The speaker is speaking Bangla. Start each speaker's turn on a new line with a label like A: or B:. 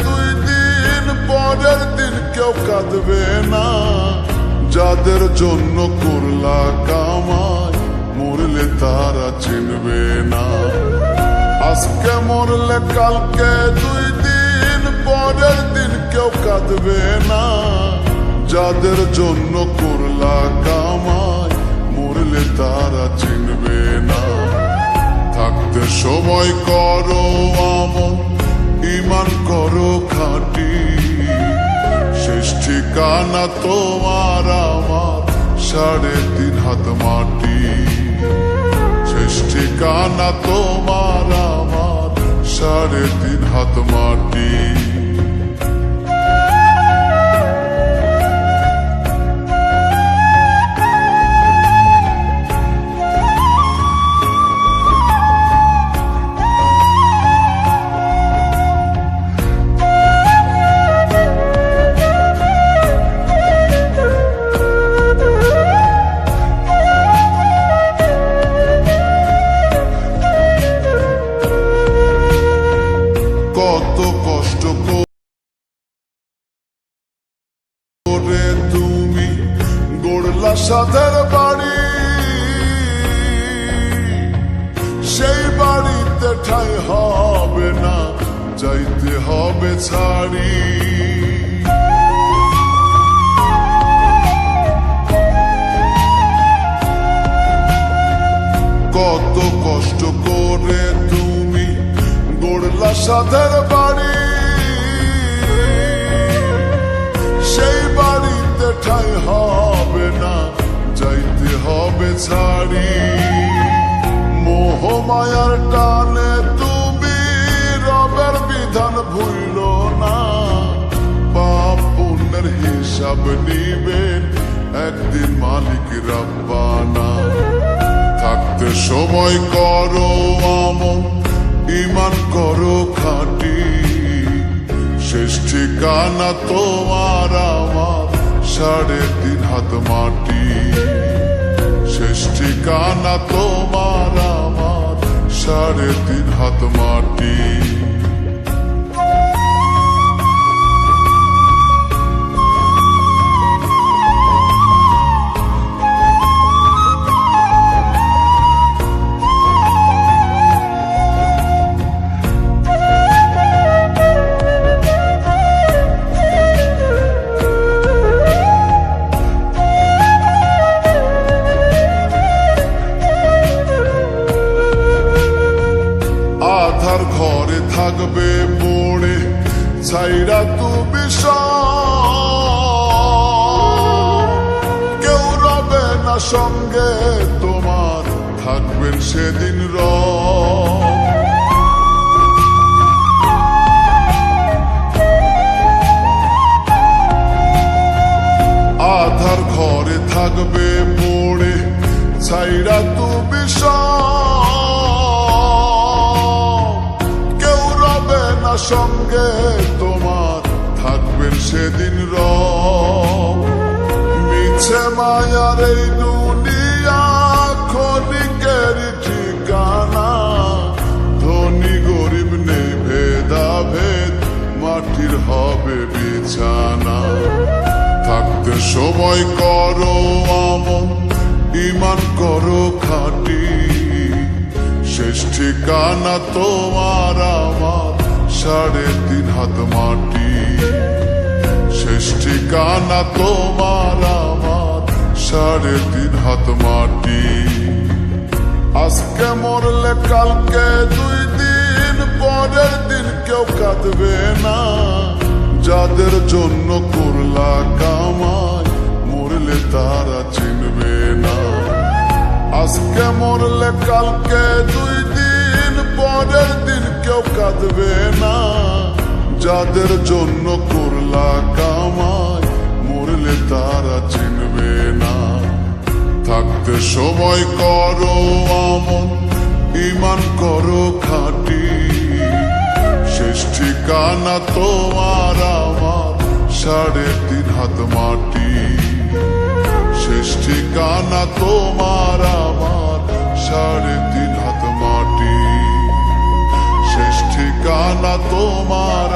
A: দুই দিন পরের দিন কেউ কাঁদবে না। যাদের জন্য করলা কামাই মরলে তারা চিনবে না। আজকে মরলে কালকে দুই দিন পরের দিন কেউ কাঁদবে না। যাদের জন্য করলা কামাই মরলে তারা চিনবে না। থাকতে সময় করো আমল, ঈমান করো খাঁটি। শেষ ঠিকানা তোমার আমার 3.5 হাত মাটি। শেষ ঠিকানা তোমার আমার 3.5 হাত মাটি। কত কষ্ট করে তুমি গড়লা সাধের বাড়ি, সেই বাড়িতে ঠাঁই হবে না, যাইতে হবে ছাড়ি। কত কষ্ট করে তুমি গড়লা সাধের বাড়ি, সেই বাড়িতে ঠাঁই হবে না, যাইতে হবে ছাড়ি। মোহ মায়ার টানে তুমি রবের বিধান ভুইল না। পাপ পুণ্যের হিসাব নিবেন একদিন মালিক রব্বানা। থাকতে সময় করো আমল, ঈমান করো খাঁটি। শেষ ঠিকানা তোমার আমার 3.5 হাত মাটি। শেষ ঠিকানা তোমার আমার 3.5 হাত মাটি। আধার ঘরে থাকবে পড়ে ছাইরা তুমি কেউ রবে না সঙ্গে তোমার, থাকবেন সেদিন আধার ঘরে থাকবে পড়ে ছাইরা তুমি সঙ্গে তোমার, থাকবেন সেদিন মিছে মায়ার এই দুনিয়া ক্ষণিকের ঠিকানা। ধনী গরিব নেই ভেদাভেদ, মাটির হবে বিছানা। থাকতে সময় করো আমল, ঈমান করো খাঁটি। শেষ ঠিকানা তোমার আমার 3.5 হাত মাটি। শেষ ঠিকানা তোমার আমার 3.5 হাত মাটি। আজকে মরলে কালকে দুই দিন পরের দিন কেউ কাঁদবে না। যাদের জন্য করলা কামাই মরলে তারা চিনবে না। আজকে মরলে কালকে দুই দিন পরের দিন কেউ কাঁদবে না। যাদের জন্য করলা কামাই মরলে তারা চিনবে না। থাকতে সময় করো আমল, ঈমান করো খাঁটি। শেষ ঠিকানা তোমার আমার 3.5 হাত মাটি। শেষ ঠিকানা তোমার আমার 3.5 হাত মাটি। শেষ ঠিকানা তোমার